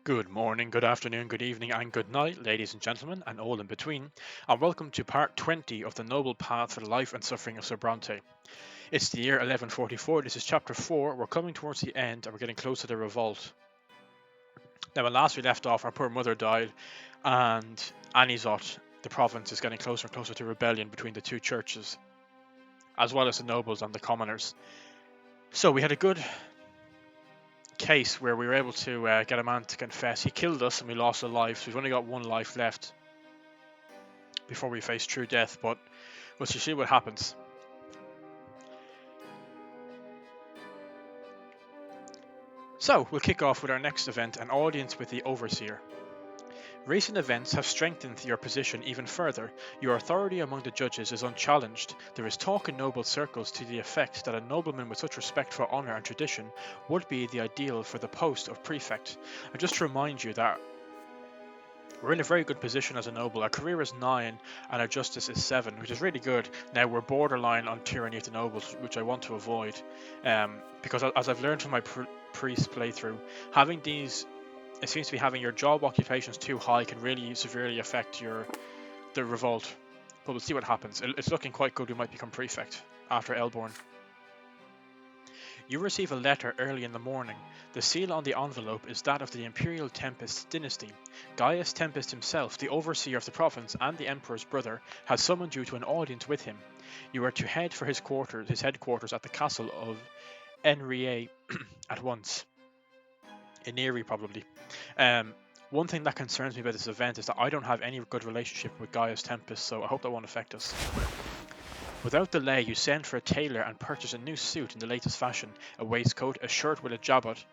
Good morning, good afternoon, good evening, and good night, ladies and gentlemen, and all in between, and welcome to part 20 of the Noble Path for the Life and Suffering of Sir Brante. It's the year 1144, this is chapter 4, we're coming towards the end, and we're getting close to the revolt. Now, when last we left off, our poor mother died, and Anizot, the province, is getting closer and closer to rebellion between the two churches, as well as the nobles and the commoners. So we had a good case where we were able to get a man to confess. He killed us and we lost a life, so we've only got one life left before we face true death, but we'll see what happens. So we'll kick off with our next event, an audience with the Overseer. Recent events have strengthened your position even further. Your authority among the judges is unchallenged. There is talk in noble circles to the effect that a nobleman with such respect for honour and tradition would be the ideal for the post of prefect. And just to remind you that we're in a very good position as a noble. Our career is 9 and our justice is 7, which is really good. Now we're borderline on tyranny of the nobles, which I want to avoid, because as I've learned from my priest playthrough, having these, it seems to be having your job occupations too high can really severely affect the revolt. But we'll see what happens. It's looking quite good. We might become prefect after Elborn. You receive a letter early in the morning. The seal on the envelope is that of the Imperial Tempest dynasty. Gaius Tempest himself, the overseer of the province and the Emperor's brother, has summoned you to an audience with him. You are to head for his headquarters at the castle of Enrie at once. Eniri, probably. One thing that concerns me about this event is that I don't have any good relationship with Gaius Tempest, so I hope that won't affect us. Without delay, you send for a tailor and purchase a new suit in the latest fashion, a waistcoat, a shirt with a jabot,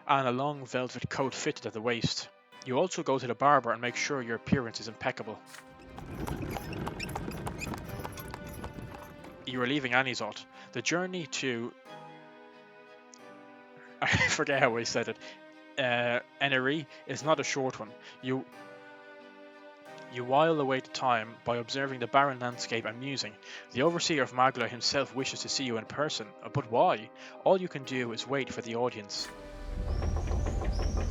and a long velvet coat fitted at the waist. You also go to the barber and make sure your appearance is impeccable. You are leaving Anizot. The journey to... I forget how I said it. Eneri is not a short one. You while away the time by observing the barren landscape and musing. The overseer of Magla himself wishes to see you in person, but why? All you can do is wait for the audience.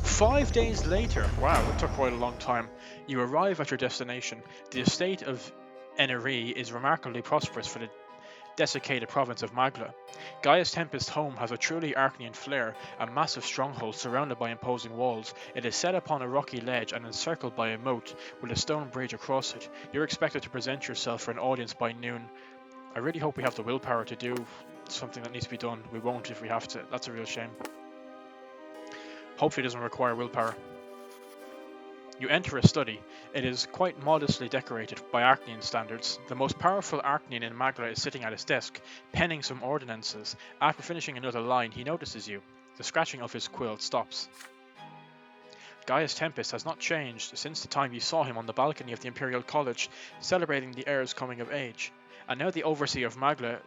5 days later, wow, it took quite a long time, you arrive at your destination. The estate of Eneri is remarkably prosperous for the desiccated province of Magla. Gaius Tempest's home has a truly Arcanian flair, a massive stronghold surrounded by imposing walls. It is set upon a rocky ledge and encircled by a moat, with a stone bridge across it. You're expected to present yourself for an audience by noon. I really hope we have the willpower to do something that needs to be done. We won't if we have to. That's a real shame. Hopefully it doesn't require willpower. You enter a study. It is quite modestly decorated by Arcanian standards. The most powerful Arcanian in Magla is sitting at his desk, penning some ordinances. After finishing another line, he notices you. The scratching of his quill stops. Gaius Tempest has not changed since the time you saw him on the balcony of the Imperial College, celebrating the heir's coming of age. And now the overseer of Magla,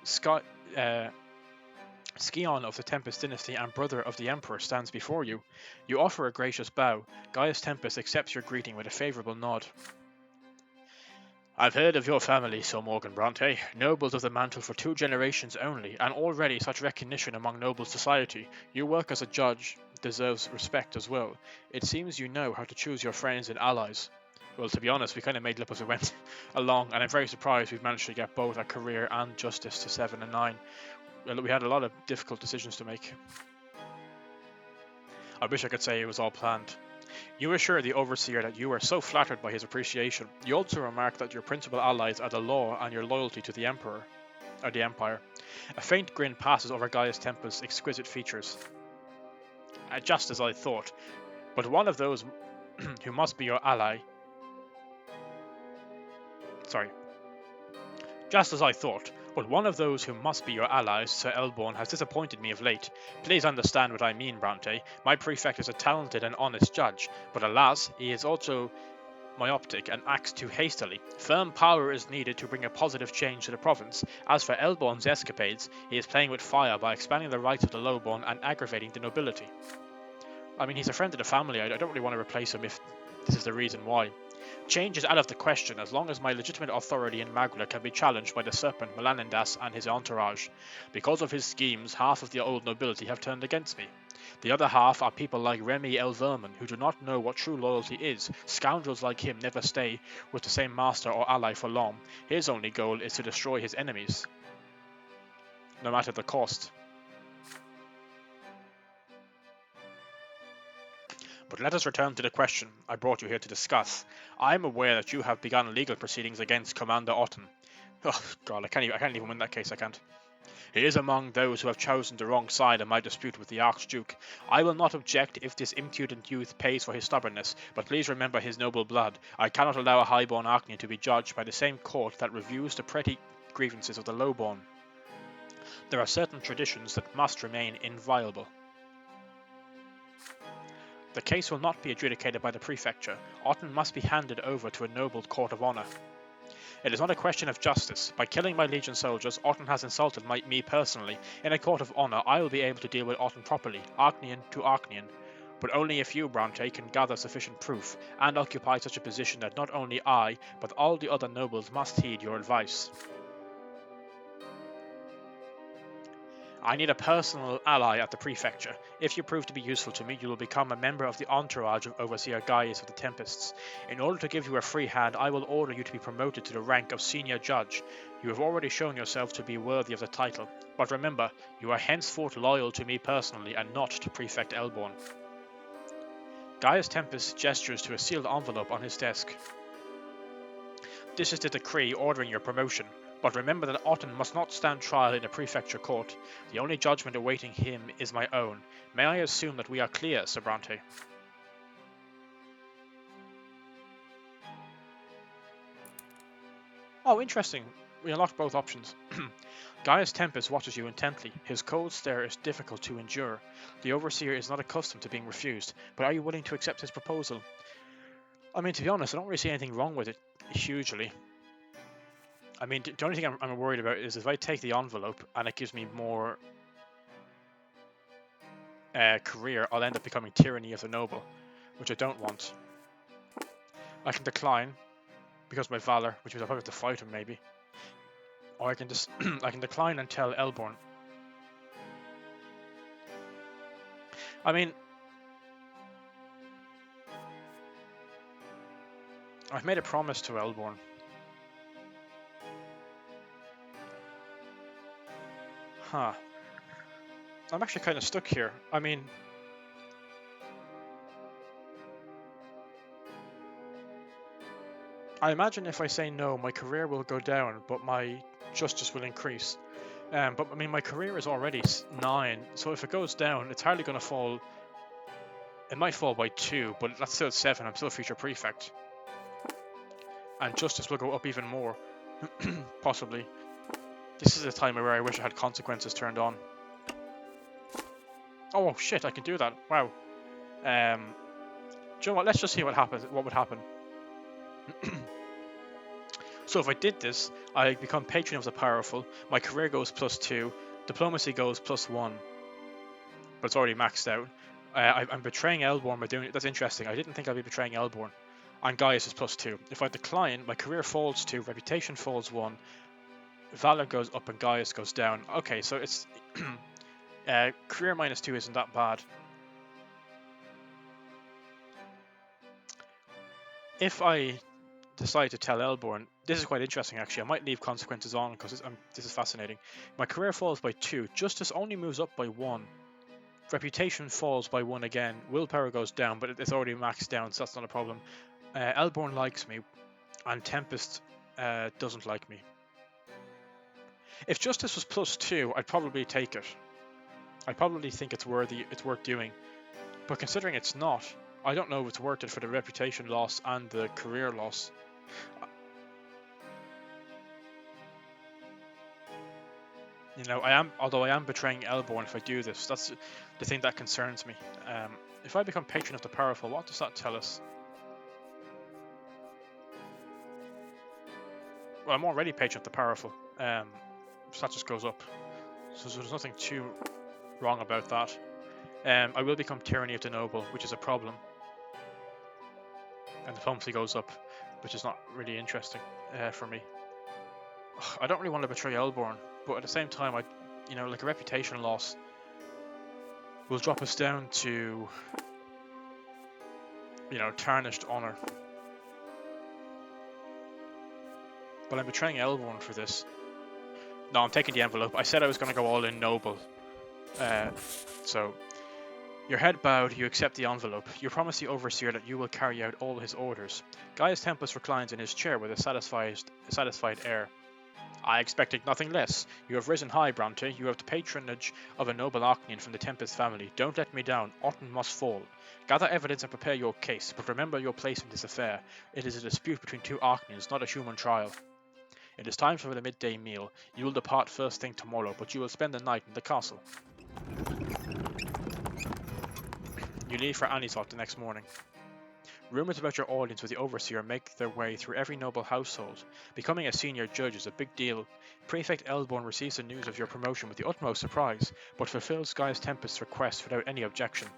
Scion of the Tempest dynasty and brother of the Emperor, stands before you. You offer a gracious bow. Gaius Tempest accepts your greeting with a favourable nod. I've heard of your family, Sir Morgan Brante, nobles of the mantle for 2 generations only, and already such recognition among noble society. Your work as a judge deserves respect as well. It seems you know how to choose your friends and allies. Well, to be honest, we kind of made it up as we went along, and I'm very surprised we've managed to get both our career and justice to 7 and 9. We had a lot of difficult decisions to make. I wish I could say it was all planned. You assure the overseer that you are so flattered by his appreciation. You also remark that your principal allies are the law and your loyalty to the Empire. A faint grin passes over Gaius Tempest's exquisite features. Just as I thought, but one of those who must be your ally. Just as I thought, but one of those who must be your allies, Sir Elborn, has disappointed me of late. Please understand what I mean, Brante. My prefect is a talented and honest judge, but alas, he is also myopic and acts too hastily. Firm power is needed to bring a positive change to the province. As for Elborn's escapades, he is playing with fire by expanding the rights of the lowborn and aggravating the nobility. I mean, he's a friend of the family. I don't really want to replace him if this is the reason why. Change is out of the question as long as my legitimate authority in Magla can be challenged by the serpent Melanindas and his entourage. Because of his schemes, half of the old nobility have turned against me. The other half are people like Remy El Vermin, who do not know what true loyalty is. Scoundrels like him never stay with the same master or ally for long. His only goal is to destroy his enemies, no matter the cost. But let us return to the question I brought you here to discuss. I am aware that you have begun legal proceedings against Commander Otten. Oh god, I can't even win that case, I can't. He is among those who have chosen the wrong side in my dispute with the Archduke. I will not object if this impudent youth pays for his stubbornness, but please remember his noble blood. I cannot allow a highborn Archnian to be judged by the same court that reviews the petty grievances of the lowborn. There are certain traditions that must remain inviolable. The case will not be adjudicated by the prefecture. Otten must be handed over to a noble court of honour. It is not a question of justice. By killing my legion soldiers, Otten has insulted me personally. In a court of honour, I will be able to deal with Otten properly, Archnian to Archnian. But only if you, Brante, can gather sufficient proof, and occupy such a position that not only I, but all the other nobles must heed your advice. I need a personal ally at the prefecture. If you prove to be useful to me, you will become a member of the entourage of Overseer Gaius of the Tempests. In order to give you a free hand, I will order you to be promoted to the rank of senior judge. You have already shown yourself to be worthy of the title. But remember, you are henceforth loyal to me personally and not to Prefect Elborn. Gaius Tempest gestures to a sealed envelope on his desk. This is the decree ordering your promotion. But remember that Otten must not stand trial in a prefecture court. The only judgment awaiting him is my own. May I assume that we are clear, Sir Brante? Oh, interesting. We unlocked both options. Gaius Tempest watches you intently. His cold stare is difficult to endure. The Overseer is not accustomed to being refused, but are you willing to accept his proposal? I mean, to be honest, I don't really see anything wrong with it, hugely. I mean, the only thing I'm worried about is if I take the envelope and it gives me more career, I'll end up becoming Tyranny of the Noble, which I don't want. I can decline because of my valor, which means I'll probably have to fight him maybe. Or I can just I can decline and tell Elborn. I mean, I've made a promise to Elborn. Huh. I'm actually kind of stuck here. I mean, I imagine if I say no, my career will go down, but my justice will increase. But I mean, my career is already 9, so if it goes down, it's hardly going to fall. It might fall by 2, but that's still 7. I'm still a future prefect. And justice will go up even more. Possibly. This is a time where I wish I had consequences turned on. Oh shit, I can do that. Wow. Do you know what? Let's just see what happens. What would happen. So if I did this, I become patron of the powerful. My career goes +2. Diplomacy goes +1. But it's already maxed out. I'm betraying Elborn by doing it. That's interesting. I didn't think I'd be betraying Elborn. And Gaius is +2. If I decline, my career falls 2. Reputation falls 1. Valor goes up and Gaius goes down. Okay, so it's career -2 isn't that bad. If I decide to tell Elborn, this is quite interesting actually. I might leave consequences on because this is fascinating. My career falls by 2. Justice only moves up by 1. Reputation falls by 1 again. Willpower goes down, but it's already maxed down, so that's not a problem. Elborn likes me, and Tempest doesn't like me. If justice was +2, I'd probably take it. I probably think it's worth doing. But considering it's not, I don't know if it's worth it for the reputation loss and the career loss. You know, although I am betraying Elborn if I do this. That's the thing that concerns me. If I become patron of the powerful, what does that tell us? Well, I'm already patron of the powerful. So that just goes up. So there's nothing too wrong about that. I will become Tyranny of the Noble, which is a problem. And diplomacy goes up. which is not really interesting for me. I don't really want to betray Elborn, but at the same time, like a reputation loss will drop us down to, tarnished honor. But I'm betraying Elborn for this. No, I'm taking the envelope. I said I was going to go all in noble. So, your head bowed, you accept the envelope. You promise the overseer that you will carry out all his orders. Gaius Tempus reclines in his chair with a satisfied air. I expected nothing less. You have risen high, Brante. You have the patronage of a noble Ocnian from the Tempest family. Don't let me down. Otton must fall. Gather evidence and prepare your case, but remember your place in this affair. It is a dispute between two Ocnians, not a human trial. It is time for the midday meal. You will depart first thing tomorrow, but you will spend the night in the castle. You leave for Anisot the next morning. Rumours about your audience with the Overseer make their way through every noble household. Becoming a senior judge is a big deal. Prefect Elborn receives the news of your promotion with the utmost surprise, but fulfills Gaius Tempest's request without any objection.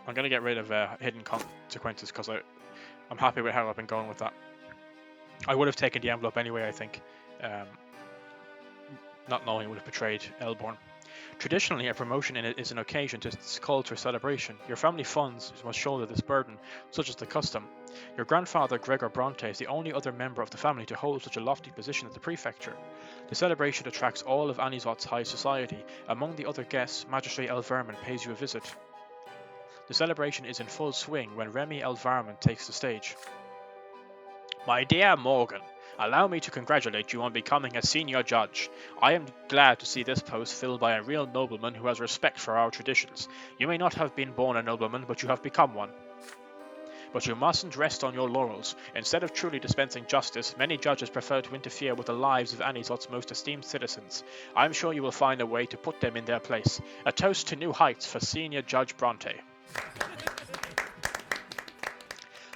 I'm going to get rid of hidden consequences because I'm happy with how I've been going with that. I would have taken the envelope anyway, I think. Not knowing it would have betrayed Elborn. Traditionally, a promotion in it is an occasion to call to a celebration. Your family funds must shoulder this burden, such is the custom. Your grandfather, Gregor Brante, is the only other member of the family to hold such a lofty position at the prefecture. The celebration attracts all of Anisot's high society. Among the other guests, Magistrate Elverman pays you a visit. The celebration is in full swing when Remy Elverman takes the stage. My dear Morgan, allow me to congratulate you on becoming a senior judge. I am glad to see this post filled by a real nobleman who has respect for our traditions. You may not have been born a nobleman, but you have become one. But you mustn't rest on your laurels. Instead of truly dispensing justice, many judges prefer to interfere with the lives of Anisot's most esteemed citizens. I am sure you will find a way to put them in their place. A toast to new heights for Senior Judge Brante.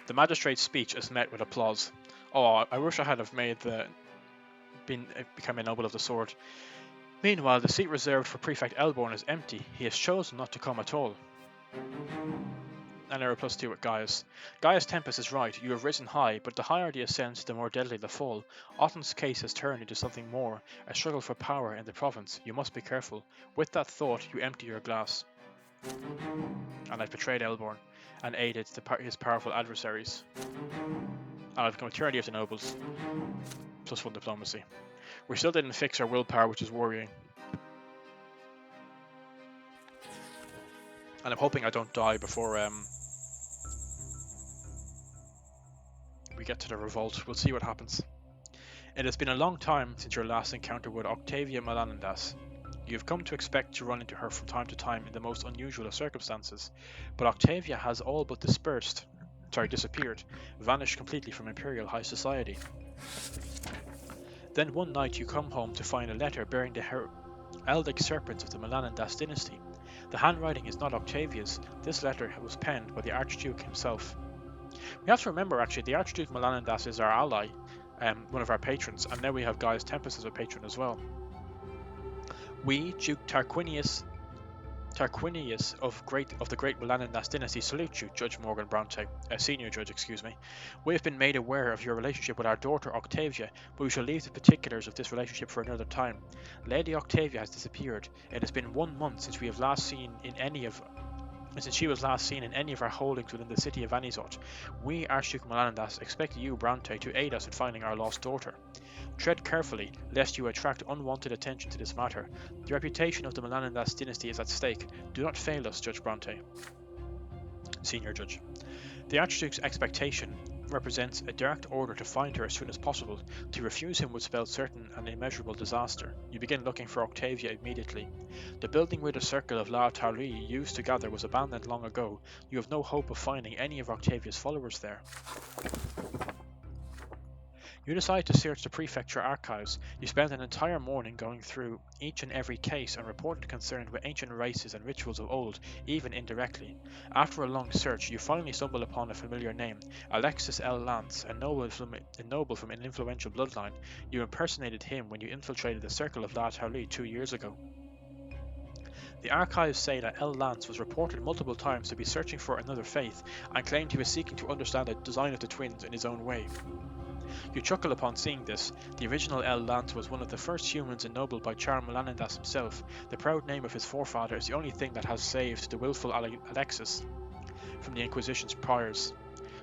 The magistrate's speech is met with applause. Oh, I wish I had have become a noble of the sword. Meanwhile, the seat reserved for Prefect Elborn is empty. He has chosen not to come at all. An error +2 with Gaius. Gaius Tempest is right. You have risen high, but the higher the ascent, the more deadly the fall. Otton's case has turned into something more, a struggle for power in the province. You must be careful. With that thought, you empty your glass. And I've betrayed Elborn and aided his powerful adversaries. And I've become a tyranny of the nobles. +1 diplomacy. We still didn't fix our willpower, which is worrying. And I'm hoping I don't die before we get to the revolt. We'll see what happens. It has been a long time since your last encounter with Octavia Melanendas. You have come to expect to run into her from time to time in the most unusual of circumstances, but Octavia has all but disappeared, vanished completely from Imperial high society. Then one night you come home to find a letter bearing the heraldic serpents of the Melanendas dynasty. The handwriting is not Octavia's. This letter was penned by the Archduke himself. We have to remember, actually, the Archduke Melanendas is our ally, one of our patrons, and now we have Gaius Tempest as a patron as well. We, Duke Tarquinius of the great Melanendas dynasty, salute you, Judge Morgan Brante, senior judge, excuse me. We have been made aware of your relationship with our daughter Octavia, but we shall leave the particulars of this relationship for another time. Lady Octavia has disappeared. It has been 1 month since she was last seen in any of our holdings within the city of Anisot. We, Archduke Melanendas, expect you, Brante, to aid us in finding our lost daughter. Tread carefully, lest you attract unwanted attention to this matter. The reputation of the Melanendas dynasty is at stake. Do not fail us, Judge Brante. Senior Judge. The Archduke's expectation represents a direct order to find her as soon as possible. To refuse him would spell certain and immeasurable disaster. You begin looking for Octavia immediately. The building where the circle of La Taurie used to gather was abandoned long ago. You have no hope of finding any of Octavia's followers there. You decide to search the prefecture archives. You spend an entire morning going through each and every case and report concerned with ancient races and rituals of old, even indirectly. After a long search, you finally stumble upon a familiar name, Alexis L. Lance, a noble from an influential bloodline. You impersonated him when you infiltrated the circle of La Taurie 2 years ago. The archives say that El Lance was reported multiple times to be searching for another faith and claimed he was seeking to understand the design of the twins in his own way. You chuckle upon seeing this. The original El Lance was one of the first humans ennobled by Char Melanidas himself. The proud name of his forefather is the only thing that has saved the willful Alexis from the Inquisition's priors.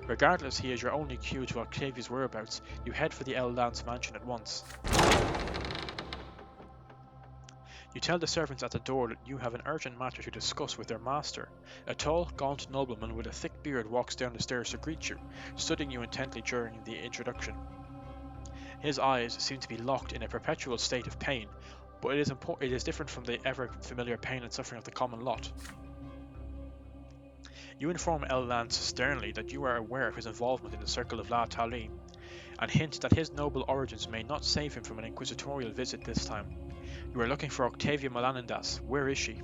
Regardless, he is your only clue to Octavia's whereabouts. You head for the El Lance mansion at once. You tell the servants at the door that you have an urgent matter to discuss with their master. A tall, gaunt nobleman with a thick beard walks down the stairs to greet you, studying you intently during the introduction. His eyes seem to be locked in a perpetual state of pain, but it is different from the ever-familiar pain and suffering of the common lot. You inform El Lance sternly that you are aware of his involvement in the Circle of La Tali, and hint that his noble origins may not save him from an inquisitorial visit this time. You are looking for Octavia Melanidas. Where is she?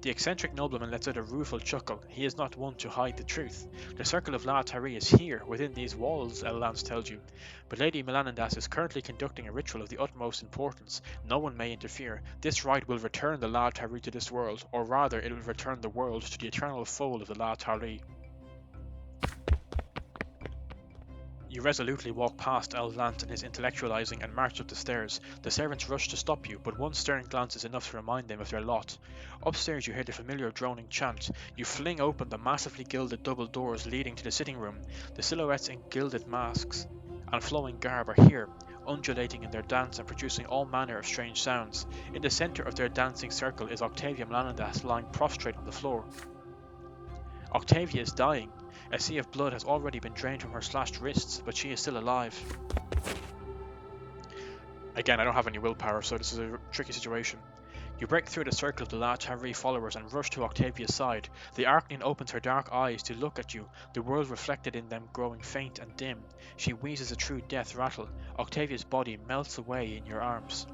The eccentric nobleman lets out a rueful chuckle. He is not one to hide the truth. The Circle of La Tari is here, within these walls, El Lance tells you. But Lady Melanidas is currently conducting a ritual of the utmost importance. No one may interfere. This rite will return the La Tari to this world, or rather it will return the world to the eternal fold of the La Tari. You resolutely walk past El Lance and his intellectualizing and march up the stairs. The servants rush to stop you, but one stern glance is enough to remind them of their lot. Upstairs you hear the familiar droning chant. You fling open the massively gilded double doors leading to the sitting room. The silhouettes in gilded masks and flowing garb are here, undulating in their dance and producing all manner of strange sounds. In the center of their dancing circle is Octavia Melanidas lying prostrate on the floor. Octavia is dying. A sea of blood has already been drained from her slashed wrists, but she is still alive. Again, I don't have any willpower, so this is a tricky situation. You break through the circle of the La Tari followers and rush to Octavia's side. The Arcanian opens her dark eyes to look at you, the world reflected in them growing faint and dim. She wheezes a true death rattle. Octavia's body melts away in your arms.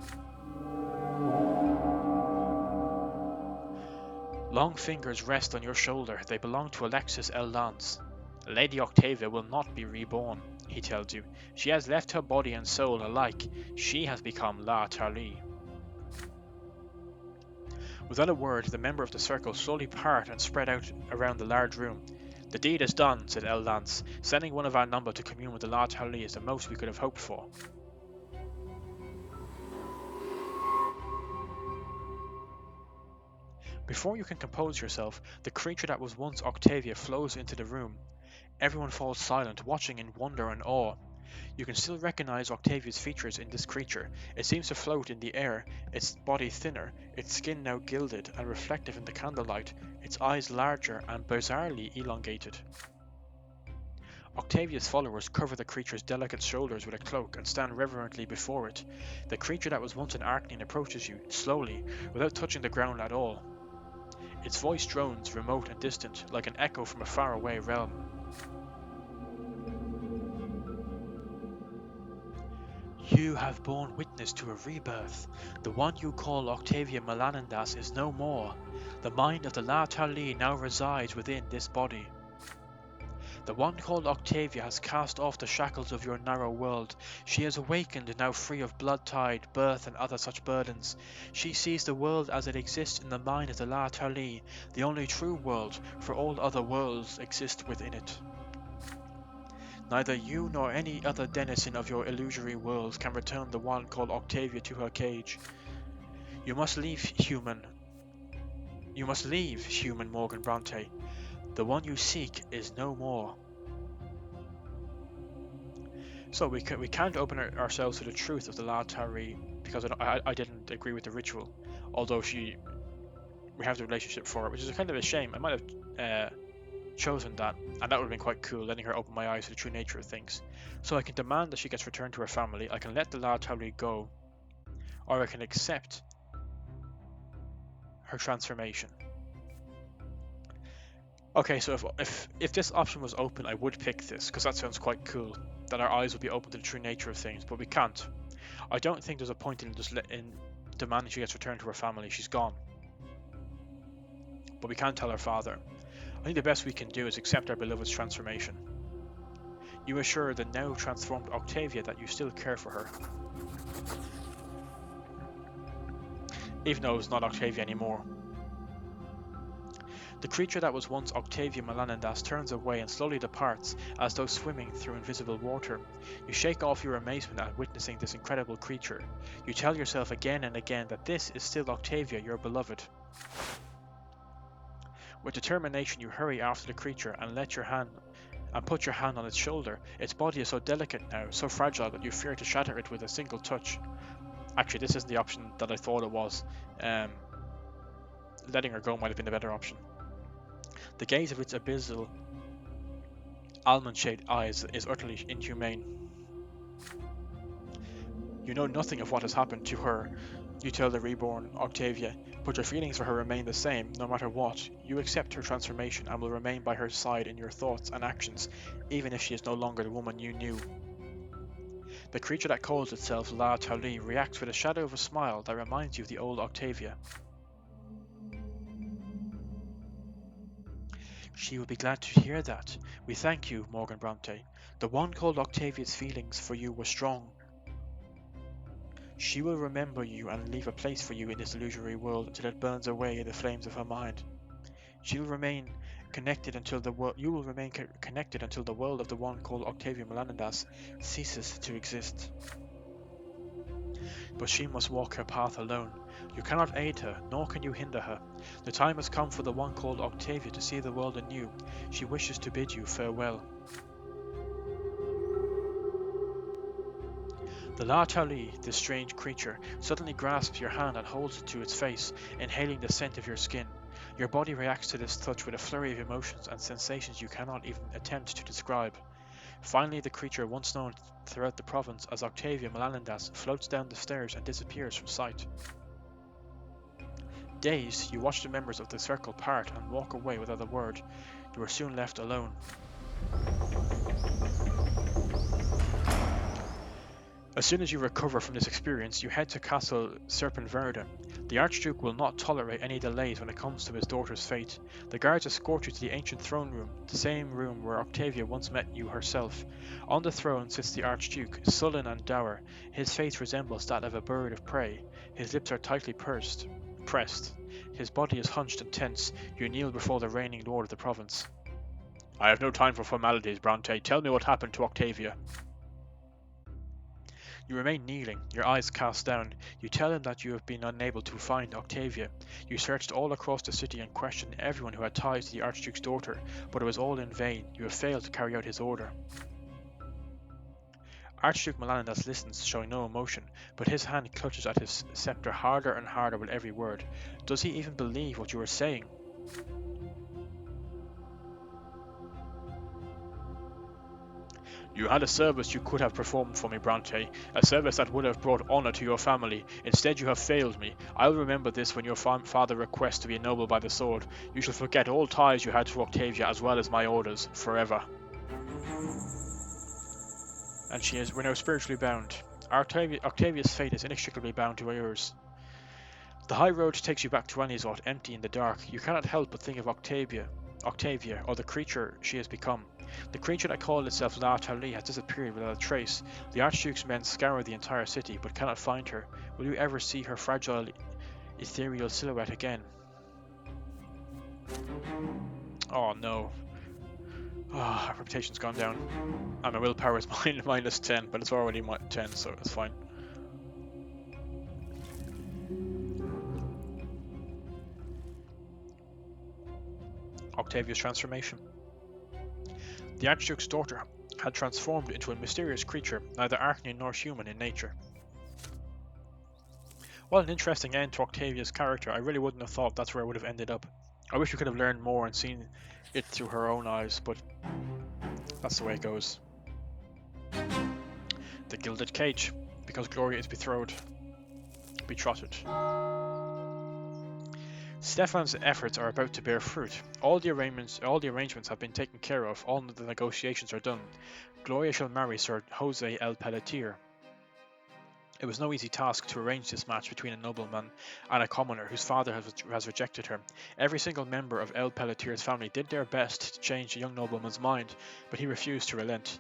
Long fingers rest on your shoulder. They belong to Alexis El Lance. Lady Octavia will not be reborn, he tells you. She has left her body and soul alike. She has become La Tali. Without a word, the members of the circle slowly part and spread out around the large room. The deed is done, said El Lance. Sending one of our number to commune with the La Tali is the most we could have hoped for. Before you can compose yourself, the creature that was once Octavia flows into the room. Everyone falls silent, watching in wonder and awe. You can still recognize Octavia's features in this creature. It seems to float in the air, its body thinner, its skin now gilded and reflective in the candlelight, its eyes larger and bizarrely elongated. Octavia's followers cover the creature's delicate shoulders with a cloak and stand reverently before it. The creature that was once an Arcanian approaches you, slowly, without touching the ground at all. Its voice drones, remote and distant, like an echo from a faraway realm. You have borne witness to a rebirth. The one you call Octavia Melanidas is no more. The mind of the La Tali now resides within this body. The one called Octavia has cast off the shackles of your narrow world. She has awakened, now free of blood tide, birth and other such burdens. She sees the world as it exists in the mind of the La Tali, the only true world, for all other worlds exist within it. Neither you nor any other denizen of your illusory world can return the one called Octavia to her cage. You must leave, human Morgan Brante. The one you seek is no more. So we can't open ourselves to the truth of the La Tari because I didn't agree with the ritual, although we have the relationship for it, which is a kind of a shame. I might have chosen that, and that would have been quite cool, letting her open my eyes to the true nature of things. So I can demand that she gets returned to her family, I can let the La Tari go, or I can accept her transformation. Okay, so if this option was open, I would pick this, because that sounds quite cool, that our eyes would be open to the true nature of things, but we can't. I don't think there's a point in just in demanding she gets returned to her family. She's gone. But we can't tell her father. I think the best we can do is accept our beloved's transformation. You assure the now transformed Octavia that you still care for her. even though it's not Octavia anymore. The creature that was once Octavia Melanendas turns away and slowly departs, as though swimming through invisible water. You shake off your amazement at witnessing this incredible creature. You tell yourself again and again that this is still Octavia, your beloved. With determination, you hurry after the creature and put your hand on its shoulder. Its body is so delicate now, so fragile that you fear to shatter it with a single touch. Actually, this isn't the option that I thought it was. Letting her go might have been the better option. The gaze of its abyssal, almond-shaped eyes is utterly inhumane. You know nothing of what has happened to her, you tell the reborn Octavia, but your feelings for her remain the same, no matter what. You accept her transformation and will remain by her side in your thoughts and actions, even if she is no longer the woman you knew. The creature that calls itself La Tauli reacts with a shadow of a smile that reminds you of the old Octavia. She will be glad to hear that. We thank you, Morgan Brante. The one called Octavia's feelings for you were strong. She will remember you and leave a place for you in this illusory world until it burns away in the flames of her mind. You will remain connected until the world of the one called Octavia Melanendas ceases to exist. But she must walk her path alone. You cannot aid her, nor can you hinder her. The time has come for the one called Octavia to see the world anew. She wishes to bid you farewell. The La Tauli, this strange creature, suddenly grasps your hand and holds it to its face, inhaling the scent of your skin. Your body reacts to this touch with a flurry of emotions and sensations you cannot even attempt to describe. Finally, the creature once known throughout the province as Octavia Melanendas floats down the stairs and disappears from sight. Dazed, you watch the members of the circle part and walk away without a word. You are soon left alone. As soon as you recover from this experience, you head to Castle Serpenverde. The Archduke will not tolerate any delays when it comes to his daughter's fate. The guards escort you to the ancient throne room, the same room where Octavia once met you herself. On the throne sits the Archduke, sullen and dour. His face resembles that of a bird of prey. His lips are tightly pressed. His body is hunched and tense. You kneel before the reigning lord of the province. I have no time for formalities, Brante. Tell me what happened to Octavia. You remain kneeling, your eyes cast down. You tell him that you have been unable to find Octavia. You searched all across the city and questioned everyone who had ties to the Archduke's daughter, but it was all in vain. You have failed to carry out his order. Archduke Melanendas listens, showing no emotion, but his hand clutches at his scepter harder and harder with every word. Does he even believe what you are saying? You had a service you could have performed for me, Brante, a service that would have brought honor to your family. Instead you have failed me. I will remember this when your father requests to be ennobled by the sword. You shall forget all ties you had to Octavia as well as my orders, forever. And we're now spiritually bound. Octavia's fate is inextricably bound to yours. The high road takes you back to Anizot, empty in the dark. You cannot help but think of Octavia, or the creature she has become. The creature that called itself La Tauli has disappeared without a trace. The Archduke's men scour the entire city, but cannot find her. Will you ever see her fragile, ethereal silhouette again? Oh no. Our reputation's gone down. And my willpower is minus 10, but it's already 10, so it's fine. Octavious Transformation. The Archduke's daughter had transformed into a mysterious creature, neither Arcane nor human in nature. What an interesting end to Octavia's character. I really wouldn't have thought that's where it would have ended up. I wish we could have learned more and seen it through her own eyes, but that's the way it goes. The Gilded Cage, because Gloria is betrothed. Stefan's efforts are about to bear fruit. All the arrangements have been taken care of, all the negotiations are done. Gloria shall marry Sir Jose El Pelletier. It was no easy task to arrange this match between a nobleman and a commoner whose father has rejected her. Every single member of El Pelletier's family did their best to change the young nobleman's mind, but he refused to relent.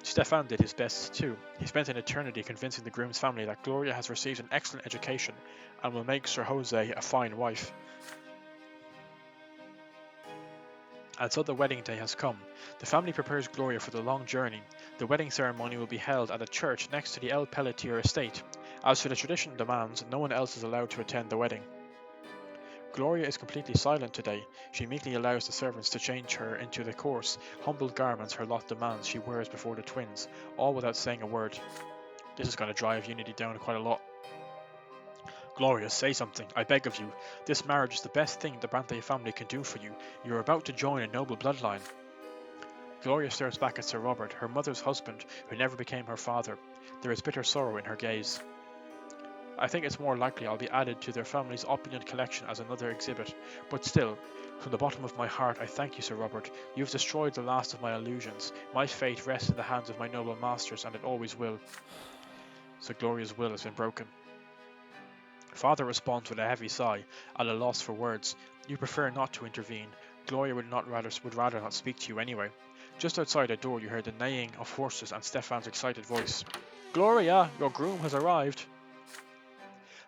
Stefan did his best too. He spent an eternity convincing the groom's family that Gloria has received an excellent education and will make Sir Jose a fine wife. And so the wedding day has come. The family prepares Gloria for the long journey. The wedding ceremony will be held at a church next to the El Pelletier estate. As for the tradition demands, no one else is allowed to attend the wedding. Gloria is completely silent today. She meekly allows the servants to change her into the coarse, humble garments her lot demands she wears before the twins, all without saying a word. This is going to drive Unity down quite a lot. Gloria, say something, I beg of you. This marriage is the best thing the Brante family can do for you. You are about to join a noble bloodline. Gloria stares back at Sir Robert, her mother's husband, who never became her father. There is bitter sorrow in her gaze. I think it's more likely I'll be added to their family's opulent collection as another exhibit, but still, from the bottom of my heart I thank you, Sir Robert. You've destroyed the last of my illusions. My fate rests in the hands of my noble masters, and it always will. So Gloria's will has been broken. Father responds with a heavy sigh, at a loss for words. You prefer not to intervene. Gloria would rather not speak to you anyway. Just outside the door you hear the neighing of horses and Stefan's excited voice. Gloria, your groom has arrived.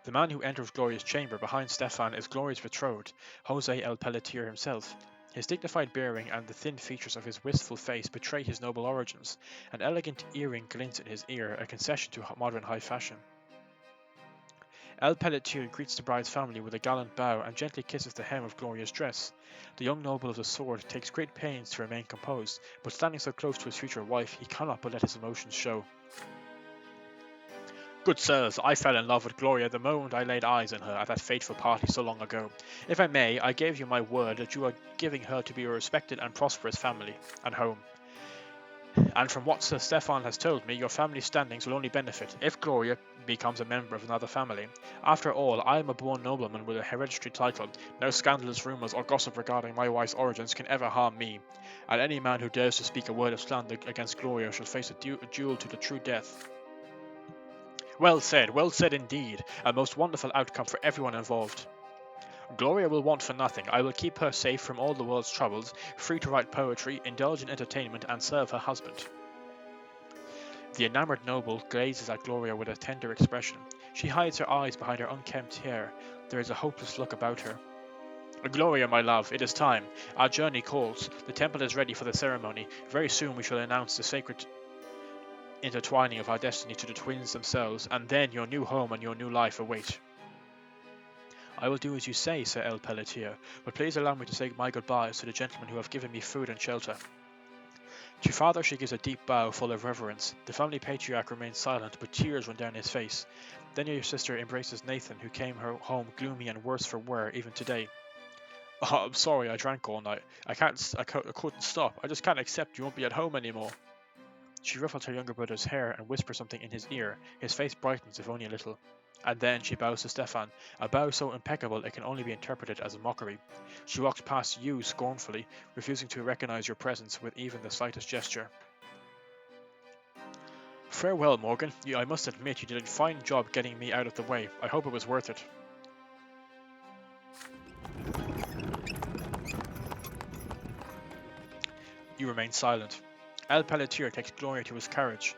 The man who enters Gloria's chamber behind Stefan is Gloria's betrothed, Jose El Pelletier himself. His dignified bearing and the thin features of his wistful face betray his noble origins. An elegant earring glints in his ear, a concession to modern high fashion. El Pelletier greets the bride's family with a gallant bow and gently kisses the hem of Gloria's dress. The young noble of the sword takes great pains to remain composed, but standing so close to his future wife, he cannot but let his emotions show. Good sirs, I fell in love with Gloria the moment I laid eyes on her at that fateful party so long ago. If I may, I gave you my word that you are giving her to be a respected and prosperous family and home. And from what Sir Stefan has told me, your family's standings will only benefit if Gloria becomes a member of another family. After all, I am a born nobleman with a hereditary title. No scandalous rumours or gossip regarding my wife's origins can ever harm me. And any man who dares to speak a word of slander against Gloria shall face a duel to the true death. Well said indeed. A most wonderful outcome for everyone involved. Gloria will want for nothing. I will keep her safe from all the world's troubles, free to write poetry, indulge in entertainment, and serve her husband. The enamoured noble gazes at Gloria with a tender expression. She hides her eyes behind her unkempt hair. There is a hopeless look about her. Gloria, my love, it is time. Our journey calls. The temple is ready for the ceremony. Very soon we shall announce the sacred intertwining of our destiny to the twins themselves, and then your new home and your new life await. I will do as you say, Sir El Pelletier, but please allow me to say my goodbyes to the gentlemen who have given me food and shelter. To father she gives a deep bow full of reverence. The family patriarch remains silent, but tears run down his face. Then your sister embraces Nathan, who came home gloomy and worse for wear even today. Oh, I'm sorry, I drank all night. I couldn't stop. I just can't accept you won't be at home anymore. She ruffles her younger brother's hair and whispers something in his ear. His face brightens, if only a little. And then she bows to Stefan, a bow so impeccable it can only be interpreted as a mockery. She walks past you scornfully, refusing to recognize your presence with even the slightest gesture. Farewell, Morgan. I must admit you did a fine job getting me out of the way. I hope it was worth it. You remain silent. El Pelletier takes Gloria to his carriage.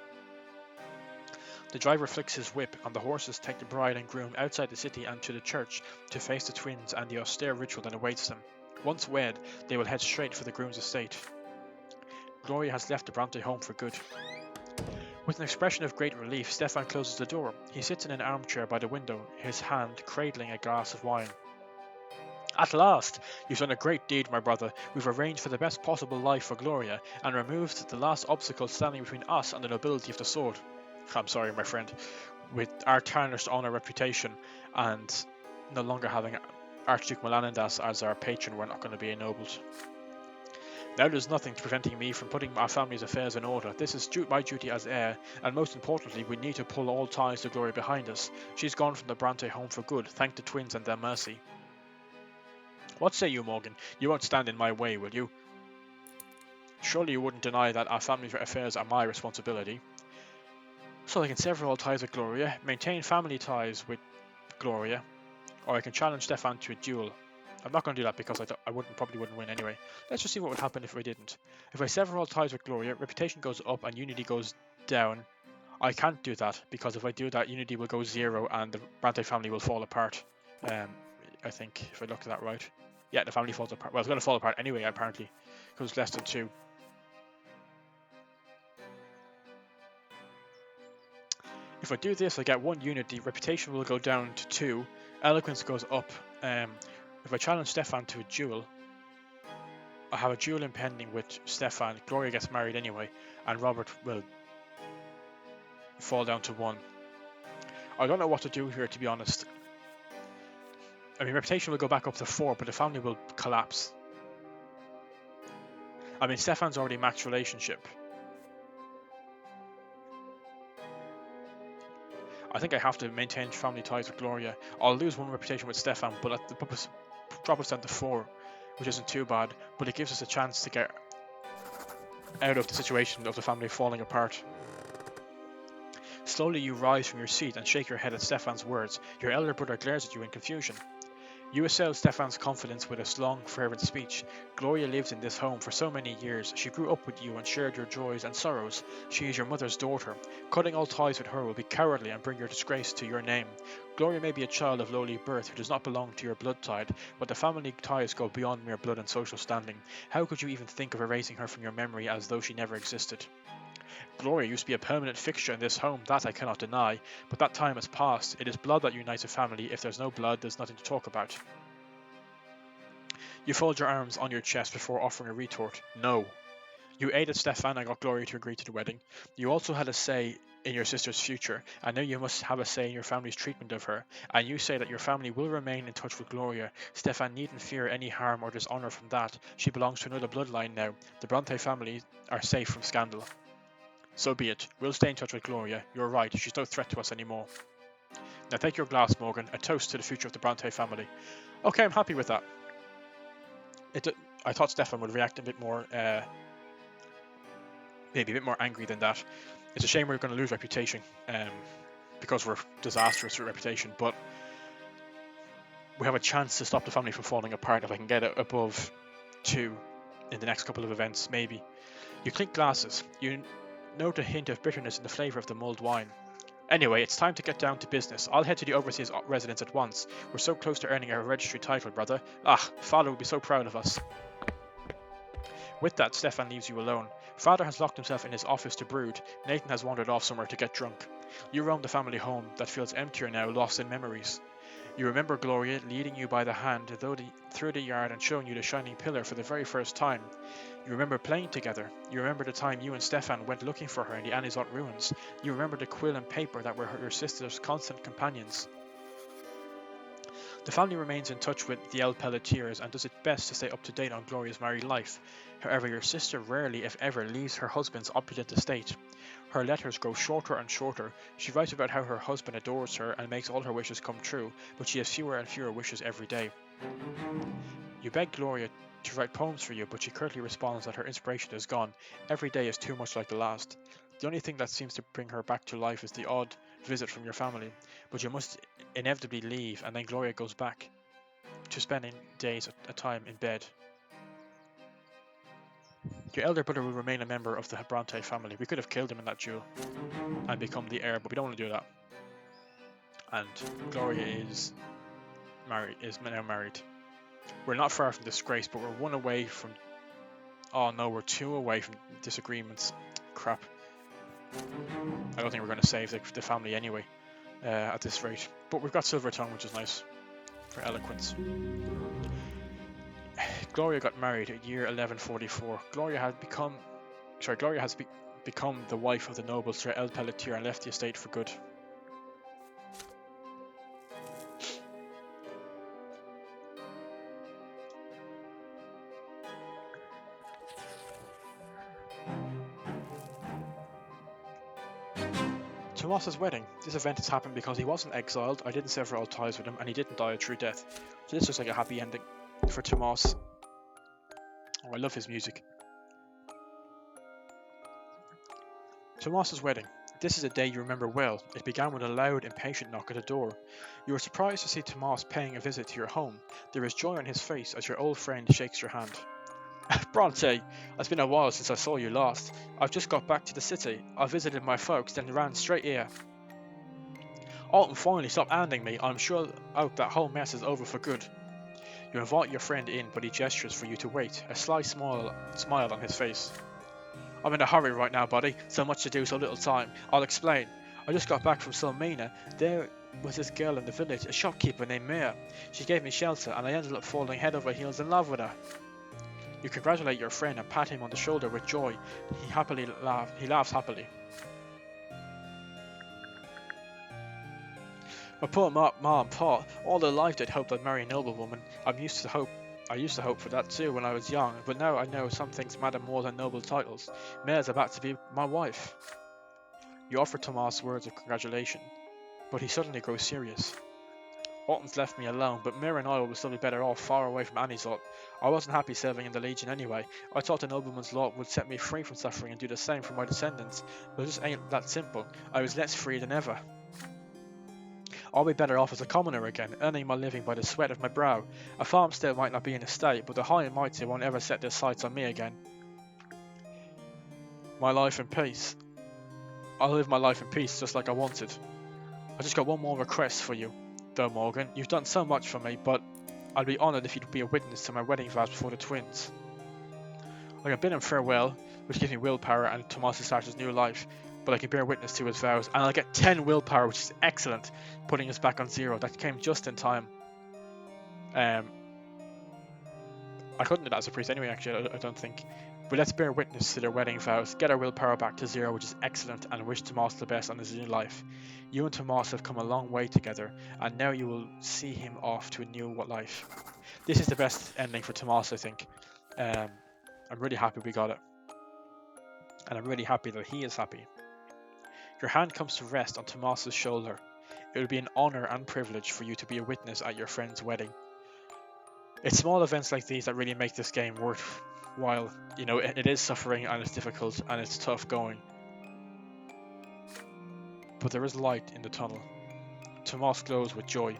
The driver flicks his whip, and the horses take the bride and groom outside the city and to the church to face the twins and the austere ritual that awaits them. Once wed, they will head straight for the groom's estate. Gloria has left the Brante home for good. With an expression of great relief, Stefan closes the door. He sits in an armchair by the window, his hand cradling a glass of wine. At last! You've done a great deed, my brother. We've arranged for the best possible life for Gloria, and removed the last obstacle standing between us and the nobility of the sword. I'm sorry, my friend. With our tarnished honour reputation, and no longer having Archduke Melanindas as our patron, we're not going to be ennobled. Now there's nothing preventing me from putting our family's affairs in order. This is my duty as heir, and most importantly, we need to pull all ties to Gloria behind us. She's gone from the Brante home for good, thank the twins and their mercy. What say you, Morgan? You won't stand in my way, will you? Surely you wouldn't deny that our family affairs are my responsibility. So I can sever all ties with Gloria, maintain family ties with Gloria, or I can challenge Stefan to a duel. I'm not going to do that because I probably wouldn't win anyway. Let's just see what would happen if I didn't. If I sever all ties with Gloria, reputation goes up and unity goes down. I can't do that because if I do that, unity will go 0 and the Brante family will fall apart. I think, if I looked at that right. Yeah, the family falls apart. Well, it's going to fall apart anyway, apparently, because it's less than 2. If I do this, I get 1 unity, reputation will go down to 2, eloquence goes up. If I challenge Stefan to a duel, I have a duel impending with Stefan, Gloria gets married anyway, and Robert will fall down to 1. I don't know what to do here, to be honest. I mean, reputation will go back up to 4, but the family will collapse. I mean, Stefan's already maxed relationship. I think I have to maintain family ties with Gloria. I'll lose 1 reputation with Stefan, but at the drop us down to 4, which isn't too bad, but it gives us a chance to get out of the situation of the family falling apart. Slowly you rise from your seat and shake your head at Stefan's words. Your elder brother glares at you in confusion. You assail Stefan's confidence with a long, fervent speech. Gloria lived in this home for so many years. She grew up with you and shared your joys and sorrows. She is your mother's daughter. Cutting all ties with her will be cowardly and bring your disgrace to your name. Gloria may be a child of lowly birth who does not belong to your blood tide, but the family ties go beyond mere blood and social standing. How could you even think of erasing her from your memory as though she never existed? Gloria used to be a permanent fixture in this home, that I cannot deny, but that time has passed. It is blood that unites a family. If there's no blood, there's nothing to talk about. You fold your arms on your chest before offering a retort. No. You aided Stefan and got Gloria to agree to the wedding. You also had a say in your sister's future, and now you must have a say in your family's treatment of her, and you say that your family will remain in touch with Gloria. Stefan needn't fear any harm or dishonour from that. She belongs to another bloodline now. The Brante family are safe from scandal. So be it. We'll stay in touch with Gloria. You're right, she's no threat to us anymore. Now take your glass, Morgan. A toast to the future of the Brante family. Okay, I'm happy with that. I thought Stefan would react a bit more, maybe a bit more angry than that. It's a shame we're going to lose reputation, because we're disastrous with reputation, but we have a chance to stop the family from falling apart if I can get it above 2 in the next couple of events, maybe. You clink glasses. You note a hint of bitterness in the flavour of the mulled wine. Anyway, it's time to get down to business. I'll head to the overseer's residence at once. We're so close to earning our registry title, brother. Father would be so proud of us. With that, Stefan leaves you alone. Father has locked himself in his office to brood. Nathan has wandered off somewhere to get drunk. You roam the family home that feels emptier now, lost in memories. You remember Gloria leading you by the hand through the yard and showing you the shining pillar for the very first time. You remember playing together. You remember the time you and Stefan went looking for her in the Anizot ruins. You remember the quill and paper that were your sister's constant companions. The family remains in touch with the El Pelletiers and does its best to stay up to date on Gloria's married life. However, your sister rarely, if ever, leaves her husband's opulent estate. Her letters grow shorter and shorter. She writes about how her husband adores her and makes all her wishes come true, but she has fewer and fewer wishes every day. You beg Gloria to write poems for you, but she curtly responds that her inspiration is gone. Every day is too much like the last. The only thing that seems to bring her back to life is the odd visit from your family, but you must inevitably leave, and then Gloria goes back to spending days at a time in bed. Your elder brother will remain a member of the Brante family. We could have killed him in that duel and become the heir, but we don't want to do that. And Gloria is now married. We're not far from disgrace, but we're 1 away from... Oh no, we're 2 away from disagreements. Crap. I don't think we're going to save the family anyway, at this rate. But we've got Silver Tongue, which is nice for eloquence. Gloria got married at year 1144. Gloria has become the wife of the noble Sir El Pelletier and left the estate for good. Tommas's wedding. This event has happened because he wasn't exiled, I didn't sever all ties with him, and he didn't die a true death. So this looks like a happy ending for Tommas. Oh, I love his music. Tommas's wedding. This is a day you remember well. It began with a loud, impatient knock at the door. You are surprised to see Tommas paying a visit to your home. There is joy on his face as your old friend shakes your hand. Brante, it's been a while since I saw you last. I've just got back to the city. I visited my folks, then ran straight here. Alton finally stopped handing me. I'm sure out that whole mess is over for good. You invite your friend in, but he gestures for you to wait, a sly smile on his face. I'm in a hurry right now, buddy. So much to do, so little time. I'll explain. I just got back from Sulmina. There was this girl in the village, a shopkeeper named Mia. She gave me shelter, and I ended up falling head over heels in love with her. You congratulate your friend and pat him on the shoulder with joy. He laughs happily. My poor ma and pa, all their life they'd hoped I'd marry a noblewoman. I used to hope for that too when I was young, but now I know some things matter more than noble titles. Maya's about to be my wife. You offer Tommas words of congratulation, but he suddenly grows serious. Alton's left me alone, but Mira and I will still be better off far away from Annie's lot. I wasn't happy serving in the Legion anyway. I thought the nobleman's lot would set me free from suffering and do the same for my descendants, but it just ain't that simple. I was less free than ever. I'll be better off as a commoner again, earning my living by the sweat of my brow. A farmstead might not be in a state, but the high and mighty won't ever set their sights on me again. My life in peace. I'll live my life in peace just like I wanted. I just got one more request for you, though, Morgan. You've done so much for me, but I'd be honoured if you'd be a witness to my wedding vows before the twins. I can bid him farewell, which gives me willpower, and Tommas starts his new life. But I can bear witness to his vows, and I'll get 10 willpower, which is excellent, putting us back on 0. That came just in time. I couldn't do that as a priest anyway, actually, I don't think. But let's bear witness to their wedding vows, get our willpower back to 0, which is excellent, and wish Tommas the best on his new life. You and Tommas have come a long way together, and now you will see him off to a new life. This is the best ending for Tommas, I think. I'm really happy we got it. And I'm really happy that he is happy. Your hand comes to rest on Tommas's shoulder. It would be an honour and privilege for you to be a witness at your friend's wedding. It's small events like these that really make this game worthwhile. You know, it is suffering and it's difficult and it's tough going. But there is light in the tunnel. Tommas glows with joy.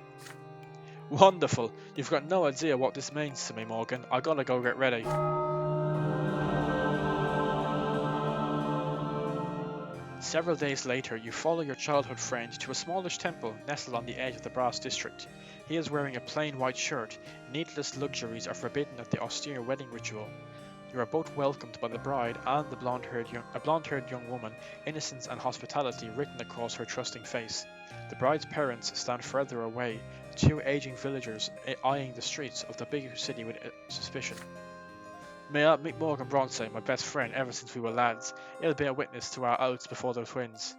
Wonderful! You've got no idea what this means to me, Morgan. I gotta go get ready. Several days later, you follow your childhood friend to a smallish temple nestled on the edge of the brass district. He is wearing a plain white shirt. Needless luxuries are forbidden at the austere wedding ritual. You are both welcomed by the bride and the blonde-haired young woman, innocence and hospitality written across her trusting face. The bride's parents stand further away, 2 aging villagers eyeing the streets of the big city with suspicion. May I meet Morgan Brante, my best friend ever since we were lads. He'll be a witness to our oaths before the twins.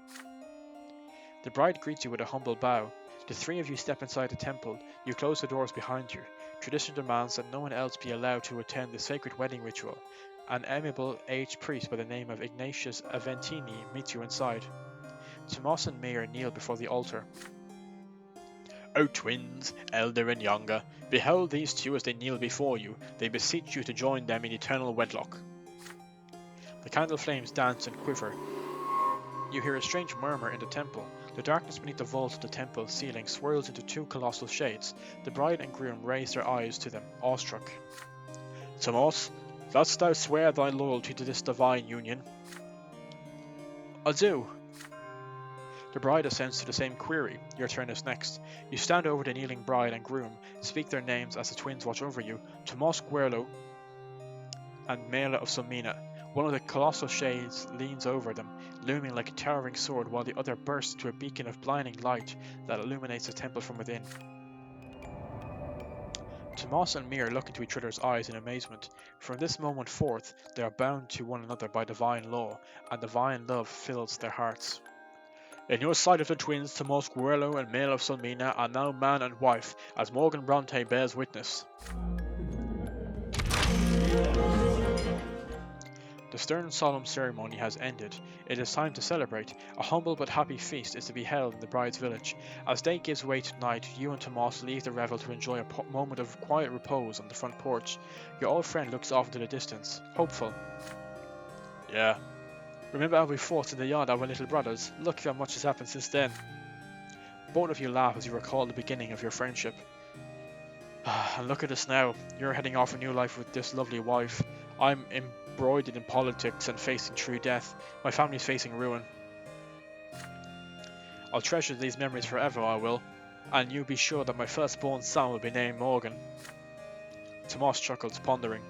The bride greets you with a humble bow. The 3 of you step inside the temple. You close the doors behind you. Tradition demands that no one else be allowed to attend the sacred wedding ritual. An amiable aged priest by the name of Ignatius Aventini meets you inside. Tommas and Mayor kneel before the altar. O twins, elder and younger, behold these 2 as they kneel before you. They beseech you to join them in eternal wedlock. The candle flames dance and quiver. You hear a strange murmur in the temple. The darkness beneath the vault of the temple ceiling swirls into 2 colossal shades. The bride and groom raise their eyes to them, awestruck. Tommas, dost thou swear thy loyalty to this divine union? I do. The bride assents to the same query. Your turn is next. You stand over the kneeling bride and groom, speak their names as the twins watch over you. Tommas Guerlo and Mela of Sulmina. One of the colossal shades leans over them, looming like a towering sword, while the other bursts into a beacon of blinding light that illuminates the temple from within. Tommas and Mir look into each other's eyes in amazement. From this moment forth, they are bound to one another by divine law, and divine love fills their hearts. In your sight of the twins, Tommas Guerlo and Male of Sulmina are now man and wife, as Morgan Brante bears witness. The stern solemn ceremony has ended. It is time to celebrate. A humble but happy feast is to be held in the bride's village. As day gives way to night, you and Tommas leave the revel to enjoy a moment of quiet repose on the front porch. Your old friend looks off into the distance, hopeful. Yeah, Remember how we fought in the yard, our little brothers? Look how much has happened since then. Both of you laugh as you recall the beginning of your friendship. And look at us now. You're heading off a new life with this lovely wife. I'm embroidered in politics and facing true death. My family's facing ruin. I'll treasure these memories forever, I will. And you be sure that my firstborn son will be named Morgan. Tommas chuckled, pondering.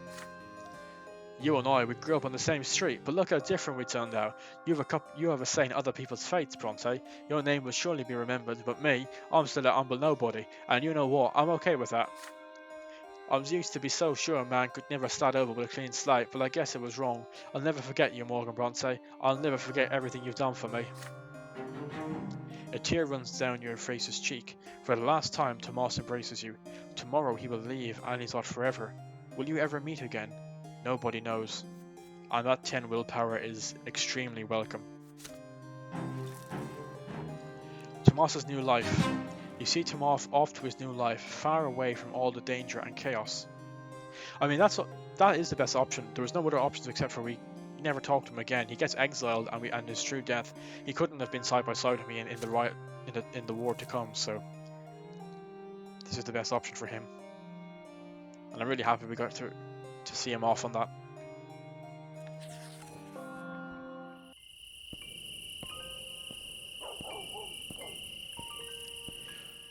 You and I, we grew up on the same street, but look how different we turned out. You have a say in other people's fates, Brante. Your name will surely be remembered, but me, I'm still a humble nobody, and you know what, I'm okay with that. I was used to be so sure a man could never start over with a clean slate, but I guess it was wrong. I'll never forget you, Morgan Brante. I'll never forget everything you've done for me. A tear runs down your face's cheek. For the last time, Tommas embraces you. Tomorrow he will leave, and he's not forever. Will you ever meet again? Nobody knows. And that 10 willpower is extremely welcome. Tommas's new life. You see Tommas off to his new life, far away from all the danger and chaos. I mean, that is the best option. There was no other options except for we never talked to him again. He gets exiled, and his true death. He couldn't have been side by side with me in the war to come. So this is the best option for him, and I'm really happy we got to see him off on that.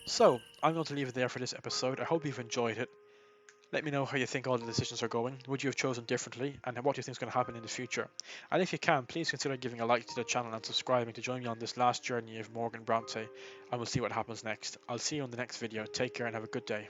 So I'm going to leave it there for this episode. I hope you've enjoyed it. Let me know how you think all the decisions are going. Would you have chosen differently? And what do you think is going to happen in the future? And if you can, please consider giving a like to the channel and subscribing to join me on this last journey of Morgan Brante. And we'll see what happens next. I'll see you in the next video. Take care and have a good day.